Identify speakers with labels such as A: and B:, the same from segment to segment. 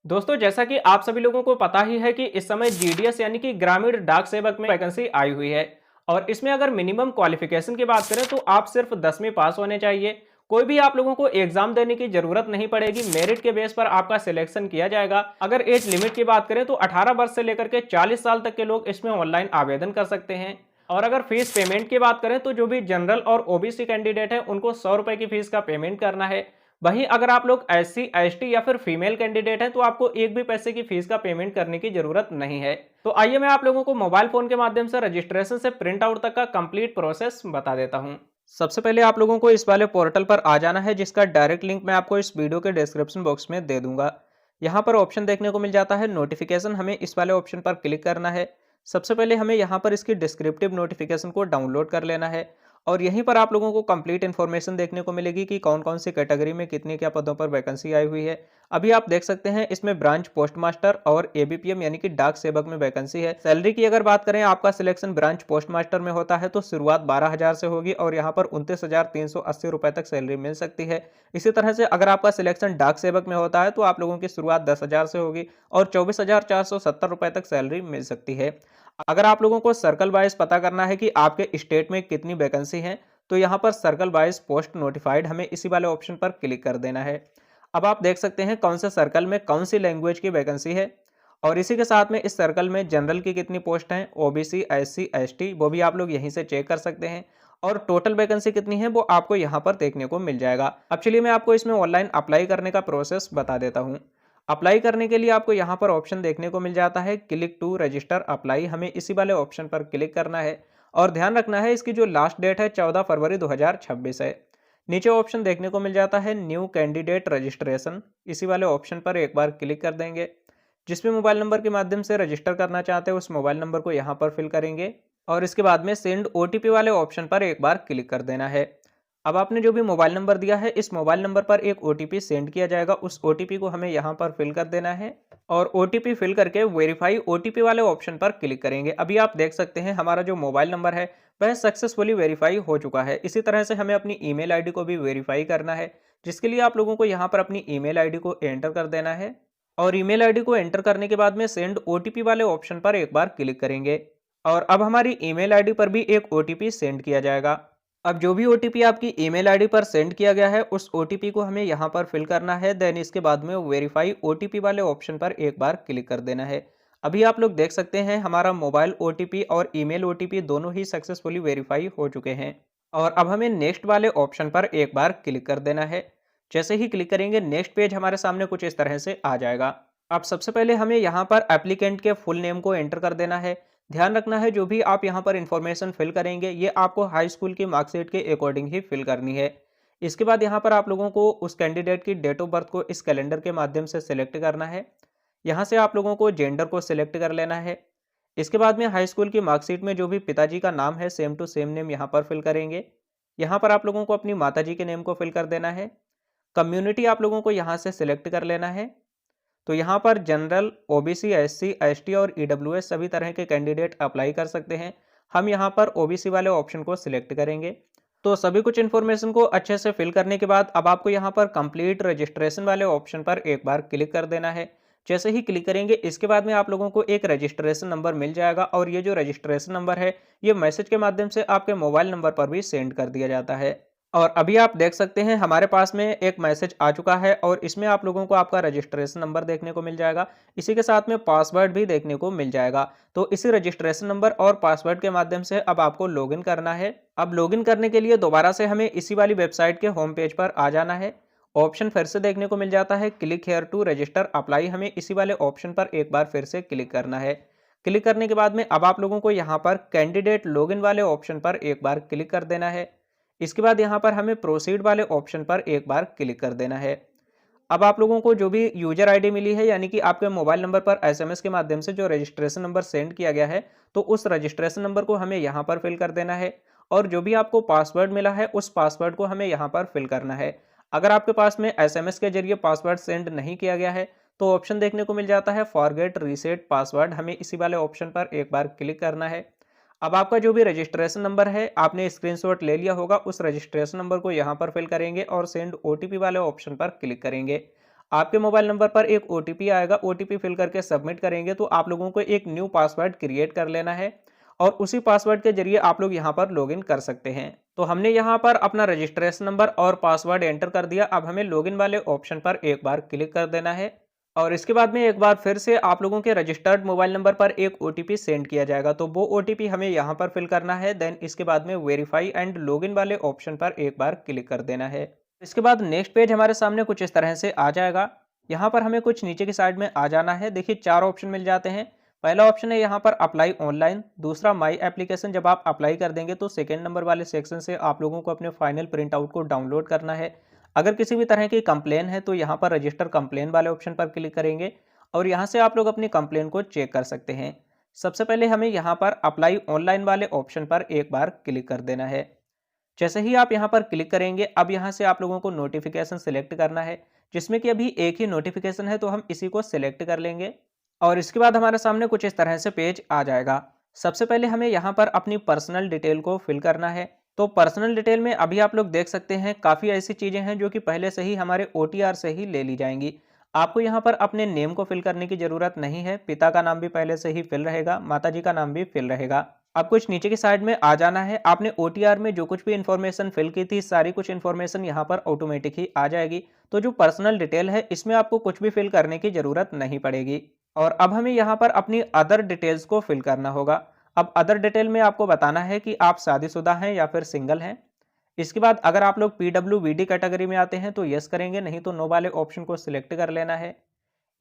A: दोस्तों, जैसा कि आप सभी लोगों को पता ही है कि इस समय जीडीएस यानी कि ग्रामीण डाक सेवक में वैकेंसी आई हुई है। और इसमें अगर मिनिमम क्वालिफिकेशन की बात करें तो आप सिर्फ 10वीं पास होने चाहिए। कोई भी आप लोगों को एग्जाम देने की जरूरत नहीं पड़ेगी, मेरिट के बेस पर आपका सिलेक्शन किया जाएगा। अगर एज लिमिट की बात करें तो 18 वर्ष से लेकर के 40 साल तक के लोग इसमें ऑनलाइन आवेदन कर सकते हैं। और अगर फीस पेमेंट की बात करें तो जो भी जनरल और ओबीसी कैंडिडेट है उनको 100 रुपए की फीस का पेमेंट करना है। वहीं अगर आप लोग एससी एसटी या फिर फीमेल कैंडिडेट हैं तो आपको एक भी पैसे की फीस का पेमेंट करने की जरूरत नहीं है। तो आइए मैं आप लोगों को मोबाइल फोन के माध्यम से रजिस्ट्रेशन से प्रिंट आउट तक का कंप्लीट प्रोसेस बता देता हूं। सबसे पहले आप लोगों को इस वाले पोर्टल पर आ जाना है, जिसका डायरेक्ट लिंक मैं आपको इस वीडियो के डिस्क्रिप्शन बॉक्स में दे दूंगा। यहाँ पर ऑप्शन देखने को मिल जाता है नोटिफिकेशन, हमें इस वाले ऑप्शन पर क्लिक करना है। सबसे पहले हमें यहाँ पर इसकी डिस्क्रिप्टिव नोटिफिकेशन को डाउनलोड कर लेना है। और यहीं पर आप लोगों को कंप्लीट इन्फॉर्मेशन देखने को मिलेगी कि कौन कौन सी कैटेगरी में कितनी क्या पदों पर वैकेंसी आई हुई है। अभी आप देख सकते हैं इसमें ब्रांच पोस्ट मास्टर और एबीपीएम यानी कि डाक सेवक में वैकेंसी है। सैलरी की अगर बात करें, आपका सिलेक्शन ब्रांच पोस्ट मास्टर में होता है तो शुरुआत 12,000 से होगी और यहाँ पर 29,380 रुपए तक सैलरी मिल सकती है। इसी तरह से अगर आपका सिलेक्शन डाक सेवक में होता है तो आप लोगों की शुरुआत 10,000 से होगी और 24,470 रुपए तक सैलरी मिल सकती है। अगर आप लोगों को सर्कल वाइज पता करना है कि आपके स्टेट में कितनी वैकेंसी है, तो यहाँ पर सर्कल वाइज पोस्ट नोटिफाइड हमें इसी वाले ऑप्शन पर क्लिक कर देना है। अब आप देख सकते हैं कौन से सर्कल में कौन सी लैंग्वेज की वैकेंसी है। और इसी के साथ में इस सर्कल में जनरल की कितनी पोस्ट हैं, ओबीसी एससी एसटी, वो भी आप लोग यहीं से चेक कर सकते हैं। और टोटल वैकेंसी कितनी है वो आपको यहाँ पर देखने को मिल जाएगा। अब चलिए मैं आपको इसमें ऑनलाइन अप्लाई करने का प्रोसेस बता देता हूँ। अप्लाई करने के लिए आपको यहाँ पर ऑप्शन देखने को मिल जाता है क्लिक टू रजिस्टर अप्लाई, हमें इसी वाले ऑप्शन पर क्लिक करना है। और ध्यान रखना है इसकी जो लास्ट डेट है 14 फरवरी 2026 है। नीचे ऑप्शन देखने को मिल जाता है न्यू कैंडिडेट रजिस्ट्रेशन, इसी वाले ऑप्शन पर एक बार क्लिक कर देंगे। जिस भी मोबाइल नंबर के माध्यम से रजिस्टर करना चाहते हैं उस मोबाइल नंबर को यहाँ पर फिल करेंगे और इसके बाद में सेंड ओटीपी वाले ऑप्शन पर एक बार क्लिक कर देना है। अब आपने जो भी मोबाइल नंबर दिया है इस मोबाइल नंबर पर एक ओटीपी सेंड किया जाएगा, उस ओटीपी को हमें यहाँ पर फिल कर देना है। और ओटीपी फिल करके वेरीफाई ओटीपी वाले ऑप्शन पर क्लिक करेंगे। अभी आप देख सकते हैं हमारा जो मोबाइल नंबर है वह सक्सेसफुली वेरीफाई हो चुका है। इसी तरह से हमें अपनी ईमेल आईडी को भी वेरीफाई करना है, जिसके लिए आप लोगों को यहाँ पर अपनी ईमेल आईडी को एंटर कर देना है। और ईमेल आईडी को एंटर करने के बाद में सेंड ओटीपी वाले ऑप्शन पर एक बार क्लिक करेंगे और अब हमारी ईमेल आईडी पर भी एक ओटीपी सेंड किया जाएगा। अब जो भी ओटीपी आपकी ईमेल आईडी पर सेंड किया गया है उस ओटीपी को हमें यहाँ पर फिल करना है। देन इसके बाद में वेरीफाई ओटीपी वाले ऑप्शन पर एक बार क्लिक कर देना है। अभी आप लोग देख सकते हैं हमारा मोबाइल ओटीपी और ईमेल ओटीपी दोनों ही सक्सेसफुली वेरीफाई हो चुके हैं। और अब हमें नेक्स्ट वाले ऑप्शन पर एक बार क्लिक कर देना है। जैसे ही क्लिक करेंगे नेक्स्ट पेज हमारे सामने कुछ इस तरह से आ जाएगा। अब सबसे पहले हमें यहाँ पर एप्लीकेंट के फुल नेम को एंटर कर देना है। ध्यान रखना है जो भी आप यहाँ पर इंफॉर्मेशन फिल करेंगे ये आपको हाई स्कूल की मार्कशीट के अकॉर्डिंग ही फिल करनी है। इसके बाद यहाँ पर आप लोगों को उस कैंडिडेट की डेट ऑफ बर्थ को इस कैलेंडर के माध्यम से सिलेक्ट करना है। यहाँ से आप लोगों को जेंडर को सिलेक्ट कर लेना है। इसके बाद में हाई स्कूल की मार्कशीट में जो भी पिताजी का नाम है सेम टू सेम नेम यहाँ पर फिल करेंगे। यहाँ पर आप लोगों को अपनी माताजी के नेम को फिल कर देना है। कम्युनिटी आप लोगों को यहाँ से सिलेक्ट कर लेना है। तो यहाँ पर जनरल, ओबीसी, एससी, एसटी और ईडब्ल्यूएस सभी तरह के कैंडिडेट अप्लाई कर सकते हैं। हम यहाँ पर ओबीसी वाले ऑप्शन को सिलेक्ट करेंगे। तो सभी कुछ इन्फॉर्मेशन को अच्छे से फिल करने के बाद अब आपको यहाँ पर कंप्लीट रजिस्ट्रेशन वाले ऑप्शन पर एक बार क्लिक कर देना है। जैसे ही क्लिक करेंगे इसके बाद में आप लोगों को एक रजिस्ट्रेशन नंबर मिल जाएगा और ये जो रजिस्ट्रेशन नंबर है ये मैसेज के माध्यम से आपके मोबाइल नंबर पर भी सेंड कर दिया जाता है। और अभी आप देख सकते हैं हमारे पास में एक मैसेज आ चुका है और इसमें आप लोगों को आपका रजिस्ट्रेशन नंबर देखने को मिल जाएगा। इसी के साथ में पासवर्ड भी देखने को मिल जाएगा। तो इसी रजिस्ट्रेशन नंबर और पासवर्ड के माध्यम से अब आपको लॉगिन करना है। अब लॉगिन करने के लिए दोबारा से हमें इसी वाली वेबसाइट के होम पेज पर आ जाना है। ऑप्शन फिर से देखने को मिल जाता है click here to register apply, हमें इसी वाले ऑप्शन पर एक बार फिर से क्लिक करना है। क्लिक करने के बाद में अब आप लोगों को यहाँ पर कैंडिडेट लॉगिन वाले ऑप्शन पर एक बार क्लिक कर देना है। इसके बाद यहाँ पर हमें प्रोसीड वाले ऑप्शन पर एक बार क्लिक कर देना है। अब आप लोगों को जो भी यूजर आईडी मिली है यानी कि आपके मोबाइल नंबर पर एसएमएस के माध्यम से जो रजिस्ट्रेशन नंबर सेंड किया गया है तो उस रजिस्ट्रेशन नंबर को हमें यहाँ पर फिल कर देना है। और जो भी आपको पासवर्ड मिला है उस पासवर्ड को हमें यहाँ पर फिल करना है। अगर आपके पास में एसएमएस के जरिए पासवर्ड सेंड नहीं किया गया है तो ऑप्शन देखने को मिल जाता है फॉरगेट रीसेट पासवर्ड, हमें इसी वाले ऑप्शन पर एक बार क्लिक करना है। अब आपका जो भी रजिस्ट्रेशन नंबर है आपने स्क्रीनशॉट ले लिया होगा, उस रजिस्ट्रेशन नंबर को यहाँ पर फिल करेंगे और सेंड ओटीपी वाले ऑप्शन पर क्लिक करेंगे। आपके मोबाइल नंबर पर एक ओटीपी आएगा, ओटीपी फिल करके सबमिट करेंगे तो आप लोगों को एक न्यू पासवर्ड क्रिएट कर लेना है और उसी पासवर्ड के जरिए आप लोग यहाँ पर लॉगिन कर सकते हैं। तो हमने यहाँ पर अपना रजिस्ट्रेशन नंबर और पासवर्ड एंटर कर दिया। अब हमें लॉगिन वाले ऑप्शन पर एक बार क्लिक कर देना है और इसके बाद में एक बार फिर से आप लोगों के रजिस्टर्ड मोबाइल नंबर पर एक ओटीपी सेंड किया जाएगा, तो वो ओटीपी हमें यहाँ पर फिल करना है। देन इसके बाद में वेरीफाई एंड लॉगिन वाले ऑप्शन पर एक बार क्लिक कर देना है। इसके बाद नेक्स्ट पेज हमारे सामने कुछ इस तरह से आ जाएगा। यहाँ पर हमें कुछ नीचे की साइड में आ जाना है। देखिए 4 ऑप्शन मिल जाते हैं। पहला ऑप्शन है यहाँ पर अप्लाई ऑनलाइन, दूसरा माई एप्लीकेशन, जब आप अप्लाई कर देंगे तो सेकेंड नंबर वाले सेक्शन से आप लोगों को अपने फाइनल प्रिंट आउट को डाउनलोड करना है। अगर किसी भी तरह की कंप्लेन है तो यहाँ पर रजिस्टर कंप्लेन वाले ऑप्शन पर क्लिक करेंगे और यहाँ से आप लोग अपनी कंप्लेन को चेक कर सकते हैं। सबसे पहले हमें यहाँ पर अप्लाई ऑनलाइन वाले ऑप्शन पर एक बार क्लिक कर देना है। जैसे ही आप यहाँ पर क्लिक करेंगे, अब यहाँ से आप लोगों को नोटिफिकेशन सिलेक्ट करना है, जिसमें कि अभी एक ही नोटिफिकेशन है तो हम इसी को सिलेक्ट कर लेंगे और इसके बाद हमारे सामने कुछ इस तरह से पेज आ जाएगा। सबसे पहले हमें यहाँ पर अपनी पर्सनल डिटेल को फिल करना है। तो पर्सनल डिटेल में अभी आप लोग देख सकते हैं काफ़ी ऐसी चीज़ें हैं जो कि पहले से ही हमारे OTR से ही ले ली जाएंगी। आपको यहाँ पर अपने नेम को फिल करने की ज़रूरत नहीं है। पिता का नाम भी पहले से ही फिल रहेगा, माताजी का नाम भी फिल रहेगा। अब कुछ नीचे की साइड में आ जाना है। आपने OTR में जो कुछ भी इन्फॉर्मेशन फिल की थी, सारी कुछ इन्फॉर्मेशन यहाँ पर ऑटोमेटिक ही आ जाएगी। तो जो पर्सनल डिटेल है इसमें आपको कुछ भी फिल करने की ज़रूरत नहीं पड़ेगी। और अब हमें यहाँ पर अपनी अदर डिटेल्स को फिल करना होगा। अब अदर डिटेल में आपको बताना है कि आप शादीशुदा हैं या फिर सिंगल हैं। इसके बाद अगर आप लोग PWBD कैटेगरी में आते हैं तो यस करेंगे, नहीं तो नो वाले ऑप्शन को सिलेक्ट कर लेना है।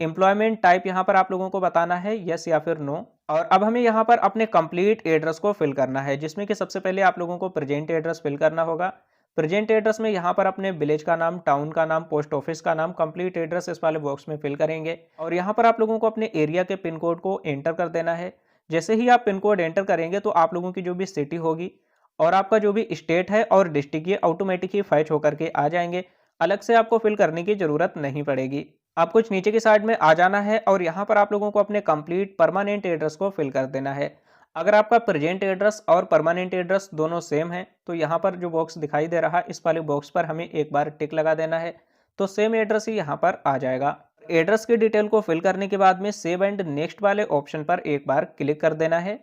A: एम्प्लॉयमेंट टाइप यहाँ पर आप लोगों को बताना है यस या फिर नो। और अब हमें यहाँ पर अपने कंप्लीट एड्रेस को फिल करना है, जिसमें कि सबसे पहले आप लोगों को प्रेजेंट एड्रेस फिल करना होगा। प्रेजेंट एड्रेस में यहाँ पर अपने विलेज का नाम, टाउन का नाम, पोस्ट ऑफिस का नाम, कंप्लीट एड्रेस इस वाले बॉक्स में फिल करेंगे और यहाँ पर आप लोगों को अपने एरिया के पिन कोड को एंटर कर देना है। जैसे ही आप पिन कोड एंटर करेंगे तो आप लोगों की जो भी सिटी होगी और आपका जो भी स्टेट है और डिस्ट्रिक्ट, ये ऑटोमेटिक ही फैच होकर के आ जाएंगे। अलग से आपको फिल करने की जरूरत नहीं पड़ेगी। आप कुछ नीचे की साइड में आ जाना है और यहाँ पर आप लोगों को अपने कंप्लीट परमानेंट एड्रेस को फिल कर देना है। अगर आपका प्रेजेंट एड्रेस और परमानेंट एड्रेस दोनों सेम है तो यहाँ पर जो बॉक्स दिखाई दे रहा है इस वाले बॉक्स पर हमें एक बार टिक लगा देना है, तो सेम एड्रेस ही यहाँ पर आ जाएगा। एड्रेस की डिटेल को फिल करने के बाद में सेव एंड नेक्स्ट वाले ऑप्शन पर एक बार क्लिक कर देना है।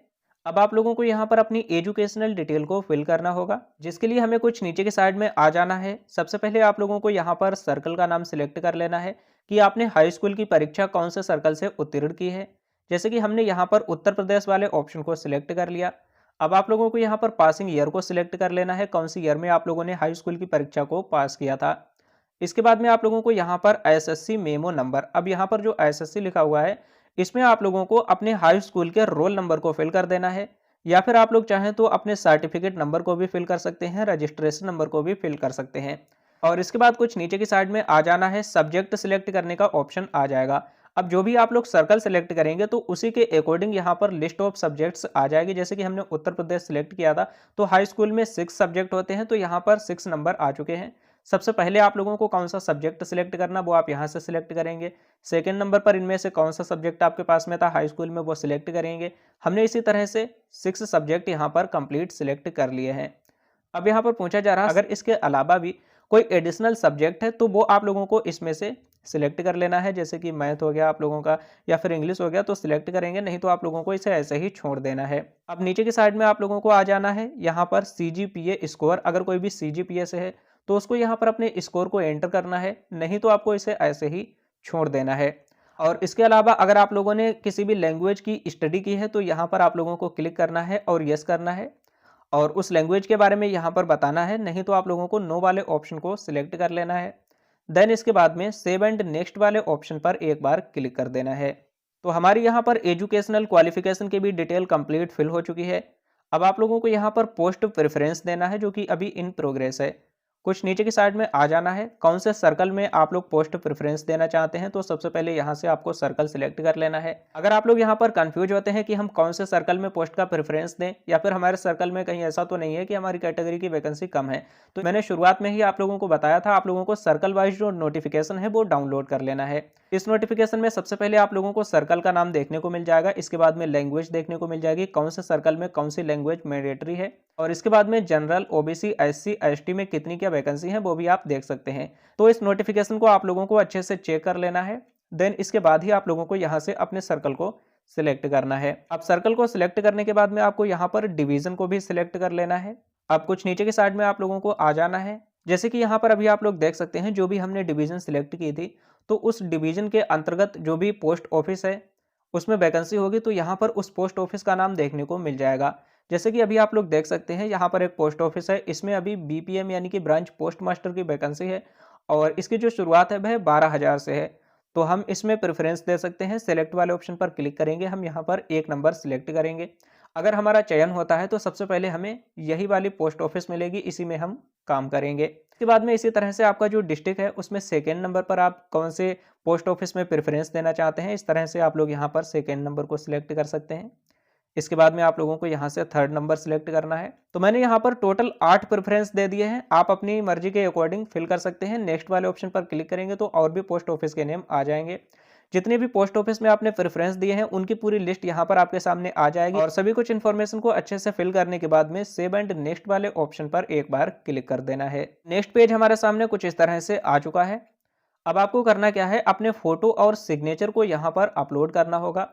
A: अब आप लोगों को यहाँ पर अपनी एजुकेशनल डिटेल को फिल करना होगा, जिसके लिए हमें कुछ नीचे के साइड में आ जाना है। सबसे पहले आप लोगों को यहाँ पर सर्कल का नाम सिलेक्ट कर लेना है कि आपने हाई स्कूल की परीक्षा कौन से सर्कल से उत्तीर्ण की है। जैसे कि हमने यहाँ पर उत्तर प्रदेश वाले ऑप्शन को सिलेक्ट कर लिया। अब आप लोगों को यहाँ पर पासिंग ईयर को सिलेक्ट कर लेना है, कौन सी ईयर में आप लोगों ने हाई स्कूल की परीक्षा को पास किया था। इसके बाद में आप लोगों को यहाँ पर SSC मेमो नंबर, अब यहाँ पर जो SSC लिखा हुआ है इसमें आप लोगों को अपने हाई स्कूल के रोल नंबर को फिल कर देना है, या फिर आप लोग चाहें तो अपने सर्टिफिकेट नंबर को भी फिल कर सकते हैं, रजिस्ट्रेशन नंबर को भी फिल कर सकते हैं। और इसके बाद कुछ नीचे की साइड में आ जाना है, सब्जेक्ट सिलेक्ट करने का ऑप्शन आ जाएगा। अब जो भी आप लोग सर्कल सेलेक्ट करेंगे तो उसी के अकॉर्डिंग यहाँ पर लिस्ट ऑफ सब्जेक्ट्स आ जाएगी। जैसे कि हमने उत्तर प्रदेश सिलेक्ट किया था तो हाई स्कूल में 6 सब्जेक्ट होते हैं, तो यहाँ पर 6 नंबर आ चुके हैं। सबसे पहले आप लोगों को कौन सा सब्जेक्ट सिलेक्ट करना वो आप यहाँ से सिलेक्ट करेंगे। सेकंड नंबर पर इनमें से कौन सा सब्जेक्ट आपके पास में था हाई स्कूल में वो सिलेक्ट करेंगे। हमने इसी तरह से 6 सब्जेक्ट यहाँ पर कंप्लीट सिलेक्ट कर लिए हैं। अब यहाँ पर पूछा जा रहा है अगर इसके अलावा भी कोई एडिशनल सब्जेक्ट है तो वो आप लोगों को इसमें से सिलेक्ट कर लेना है। जैसे कि मैथ हो गया आप लोगों का या फिर इंग्लिश हो गया तो सिलेक्ट करेंगे, नहीं तो आप लोगों को इसे ऐसे ही छोड़ देना है। अब नीचे की साइड में आप लोगों को आ जाना है, यहाँ पर CGPA स्कोर, अगर कोई भी CGPA से है तो उसको यहाँ पर अपने स्कोर को एंटर करना है, नहीं तो आपको इसे ऐसे ही छोड़ देना है। और इसके अलावा अगर आप लोगों ने किसी भी लैंग्वेज की स्टडी की है तो यहाँ पर आप लोगों को क्लिक करना है और यस करना है और उस लैंग्वेज के बारे में यहाँ पर बताना है, नहीं तो आप लोगों को नो वाले ऑप्शन को सिलेक्ट कर लेना है। देन इसके बाद में सेव एंड नेक्स्ट वाले ऑप्शन पर एक बार क्लिक कर देना है। तो हमारी यहाँ पर एजुकेशनल क्वालिफिकेशन की भी डिटेल कंप्लीट फिल हो चुकी है। अब आप लोगों को यहाँ पर पोस्ट प्रेफरेंस देना है जो कि अभी इन प्रोग्रेस है। कुछ नीचे की साइड में आ जाना है, कौन से सर्कल में आप लोग पोस्ट प्रेफरेंस देना चाहते हैं तो सबसे पहले यहाँ से आपको सर्कल सिलेक्ट कर लेना है। अगर आप लोग यहाँ पर कंफ्यूज होते हैं कि हम कौन से सर्कल में पोस्ट का प्रेफरेंस दें या फिर हमारे सर्कल में कहीं ऐसा तो नहीं है कि हमारी कैटेगरी की वैकेंसी कम है, तो मैंने शुरुआत में ही आप लोगों को बताया था आप लोगों को सर्कल वाइज जो नोटिफिकेशन है वो डाउनलोड कर लेना है। इस नोटिफिकेशन में सबसे पहले आप लोगों को सर्कल का नाम देखने को मिल जाएगा, इसके बाद में लैंग्वेज देखने को मिल जाएगी, कौन से सर्कल में कौन सी लैंग्वेज मैंडेटरी है। और इसके बाद में जनरल, ओबीसी, एससी, एसटी में कितनी क्या वैकेंसी है वो भी आप देख सकते हैं। तो इस नोटिफिकेशन को आप लोगों को अच्छे से चेक कर लेना है। देन इसके बाद ही आप लोगों को यहाँ से अपने सर्कल को सिलेक्ट करना है। अब सर्कल को सिलेक्ट करने के बाद में आपको यहाँ पर डिवीजन को भी सिलेक्ट कर लेना है। अब कुछ नीचे के साइड में आप लोगों को आ जाना है। जैसे कि यहाँ पर अभी आप लोग देख सकते हैं जो भी हमने डिवीजन सिलेक्ट की थी, तो उस डिवीजन के अंतर्गत जो भी पोस्ट ऑफिस है उसमें वैकेंसी होगी, तो यहाँ पर उस पोस्ट ऑफिस का नाम देखने को मिल जाएगा। जैसे कि अभी आप लोग देख सकते हैं यहाँ पर एक पोस्ट ऑफिस है, इसमें अभी बीपीएम यानी कि ब्रांच पोस्ट मास्टर की वैकेंसी है और इसकी जो शुरुआत है वह 12,000 से है। तो हम इसमें प्रेफरेंस दे सकते हैं। सेलेक्ट वाले ऑप्शन पर क्लिक करेंगे, हम यहाँ पर 1 नंबर सिलेक्ट करेंगे। अगर हमारा चयन होता है तो सबसे पहले हमें यही वाली पोस्ट ऑफिस मिलेगी, इसी में हम काम करेंगे। इसके बाद में इसी तरह से आपका जो डिस्ट्रिक्ट है उसमें सेकेंड नंबर पर आप कौन से पोस्ट ऑफिस में प्रेफरेंस देना चाहते हैं, इस तरह से आप लोग यहाँ पर सेकेंड नंबर को सिलेक्ट कर सकते हैं। इसके बाद में आप लोगों को यहाँ से थर्ड नंबर सिलेक्ट करना है। तो मैंने यहाँ पर टोटल 8 प्रेफरेंस दे दिए हैं, आप अपनी मर्जी के अकॉर्डिंग फिल कर सकते हैं। नेक्स्ट वाले ऑप्शन पर क्लिक करेंगे तो और भी पोस्ट ऑफिस के नेम आ जाएंगे। जितने भी पोस्ट ऑफिस में आपने प्रेफरेंस दिए हैं उनकी पूरी लिस्ट यहाँ पर आपके सामने आ जाएगी और सभी कुछ इन्फॉर्मेशन को अच्छे से फिल करने के बाद में सेव एंड नेक्स्ट वाले ऑप्शन पर एक बार क्लिक कर देना है। नेक्स्ट पेज हमारे सामने कुछ इस तरह से आ चुका है। अब आपको करना क्या है, अपने फोटो और सिग्नेचर को यहाँ पर अपलोड करना होगा।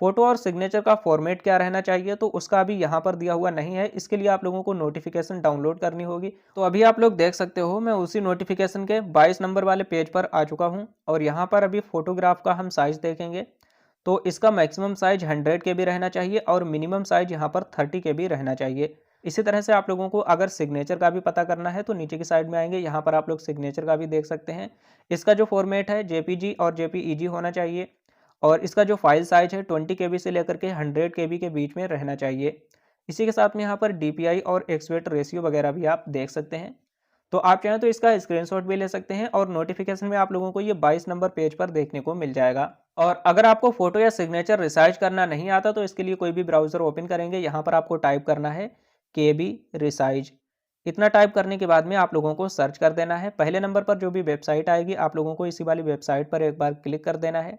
A: फोटो और सिग्नेचर का फॉर्मेट क्या रहना चाहिए तो उसका अभी यहाँ पर दिया हुआ नहीं है, इसके लिए आप लोगों को नोटिफिकेशन डाउनलोड करनी होगी। तो अभी आप लोग देख सकते हो मैं उसी नोटिफिकेशन के 22 नंबर वाले पेज पर आ चुका हूँ और यहाँ पर अभी फोटोग्राफ का हम साइज देखेंगे तो इसका मैक्सिमम साइज 100 KB रहना चाहिए और मिनिमम साइज यहाँ पर 30 KB रहना चाहिए। इसी तरह से आप लोगों को अगर सिग्नेचर का भी पता करना है तो नीचे की साइड में आएंगे, यहाँ पर आप लोग सिग्नेचर का भी देख सकते हैं। इसका जो फॉर्मेट है JPG और JPEG होना चाहिए और इसका जो फाइल साइज है 20 KB से लेकर के 100 KB के बीच में रहना चाहिए। इसी के साथ में यहाँ पर DPI और एक्सपेक्ट रेशियो वगैरह भी आप देख सकते हैं। तो आप चाहें तो इसका स्क्रीनशॉट भी ले सकते हैं और नोटिफिकेशन में आप लोगों को ये 22 नंबर पेज पर देखने को मिल जाएगा। और अगर आपको फोटो या सिग्नेचर रिसाइज करना नहीं आता तो इसके लिए कोई भी ब्राउजर ओपन करेंगे, यहाँ पर आपको टाइप करना है KB रिसाइज। इतना टाइप करने के बाद में आप लोगों को सर्च कर देना है। पहले नंबर पर जो भी वेबसाइट आएगी आप लोगों को इसी वाली वेबसाइट पर एक बार क्लिक कर देना है।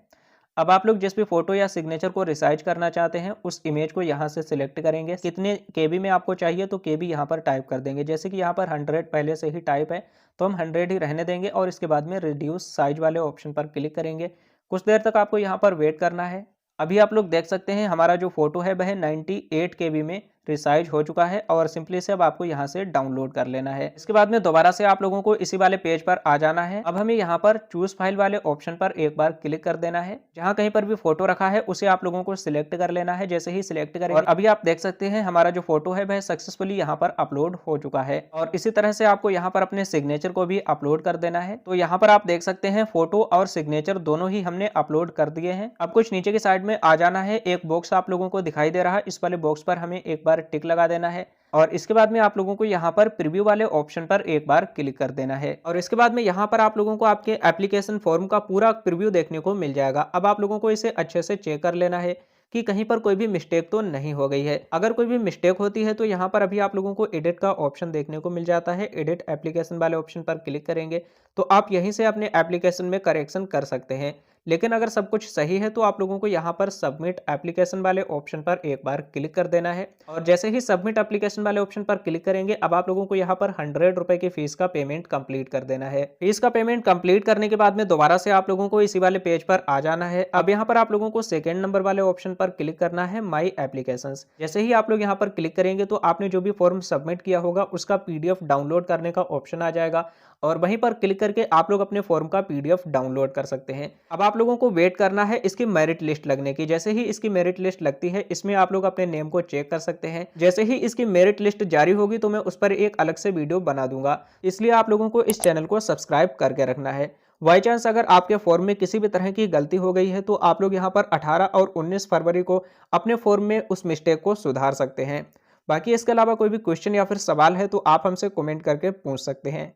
A: अब आप लोग जिस भी फोटो या सिग्नेचर को रिसाइज करना चाहते हैं उस इमेज को यहाँ से सिलेक्ट करेंगे। कितने KB में आपको चाहिए तो KB यहाँ पर टाइप कर देंगे। जैसे कि यहाँ पर 100 पहले से ही टाइप है तो हम 100 ही रहने देंगे और इसके बाद में रिड्यूस साइज वाले ऑप्शन पर क्लिक करेंगे। कुछ देर तक आपको यहाँ पर वेट करना है। अभी आप लोग देख सकते हैं हमारा जो फोटो है वह 98 KB में रिसाइज हो चुका है और सिंपली से अब आपको यहाँ से डाउनलोड कर लेना है। इसके बाद में दोबारा से आप लोगों को इसी वाले पेज पर आ जाना है। अब हमें यहाँ पर चूज फाइल वाले ऑप्शन पर एक बार क्लिक कर देना है। जहाँ कहीं पर भी फोटो रखा है उसे आप लोगों को सिलेक्ट कर लेना है। जैसे ही सिलेक्ट करें और अभी आप देख सकते हैं हमारा जो फोटो है वह सक्सेसफुली यहाँ पर अपलोड हो चुका है और इसी तरह से आपको यहाँ पर अपने सिग्नेचर को भी अपलोड कर देना है। तो यहाँ पर आप देख सकते हैं फोटो और सिग्नेचर दोनों ही हमने अपलोड कर दिए हैं। अब कुछ नीचे की साइड में आ जाना है, एक बॉक्स आप लोगों को दिखाई दे रहा है, इस वाले बॉक्स पर हमें एक बार टिक लगा देना है और इसके बाद में आप लोगों को यहाँ पर प्रीव्यू वाले ऑप्शन पर एक बार क्लिक कर देना है और इसके बाद में यहाँ पर आप लोगों को आपके एप्लीकेशन फॉर्म का पूरा प्रीव्यू देखने को मिल जाएगा। अब आप लोगों को इसे अच्छे से चेक कर लेना है कि कहीं पर कोई भी मिस्टेक तो नहीं हो गई है। अगर कोई भी मिस्टेक होती है तो यहाँ पर अभी आप लोगों को एडिट का ऑप्शन देखने को मिल जाता है। एडिट एप्लीकेशन वाले ऑप्शन पर क्लिक करेंगे तो आप यहीं से अपने एप्लीकेशन में करेक्शन कर सकते हैं। लेकिन अगर सब कुछ सही है तो आप लोगों को यहाँ पर सबमिट एप्लीकेशन वाले ऑप्शन पर एक बार क्लिक कर देना है और जैसे ही सबमिट एप्लीकेशन वाले ऑप्शन पर क्लिक करेंगे अब आप लोगों को यहाँ पर 100 रुपए की फीस का पेमेंट कंप्लीट कर देना है। फीस का पेमेंट कंप्लीट करने के बाद में दोबारा से आप लोगों को इसी वाले पेज पर आ जाना है। अब यहाँ पर आप लोगों को सेकेंड नंबर वाले ऑप्शन पर क्लिक करना है माई एप्लीकेशंस। जैसे ही आप लोग यहाँ पर क्लिक करेंगे तो आपने जो भी फॉर्म सबमिट किया होगा उसका PDF डाउनलोड करने का ऑप्शन आ जाएगा और वहीं पर क्लिक करके आप लोग अपने फॉर्म का PDF डाउनलोड कर सकते हैं। अब आप लोगों को वेट करना है इसकी मेरिट लिस्ट लगने की। जैसे ही इसकी मेरिट लिस्ट लगती है इसमें आप लोग अपने नेम को चेक कर सकते हैं। जैसे ही इसकी मेरिट लिस्ट जारी होगी तो मैं उस पर एक अलग से वीडियो बना दूंगा, इसलिए आप लोगों को इस चैनल को सब्सक्राइब करके रखना है। बाई चांस अगर आपके फॉर्म में किसी भी तरह की गलती हो गई है तो आप लोग यहाँ पर 18 और 19 फरवरी को अपने फॉर्म में उस मिस्टेक को सुधार सकते हैं। बाकी इसके अलावा कोई भी क्वेश्चन या फिर सवाल है तो आप हमसे कमेंट करके पूछ सकते हैं।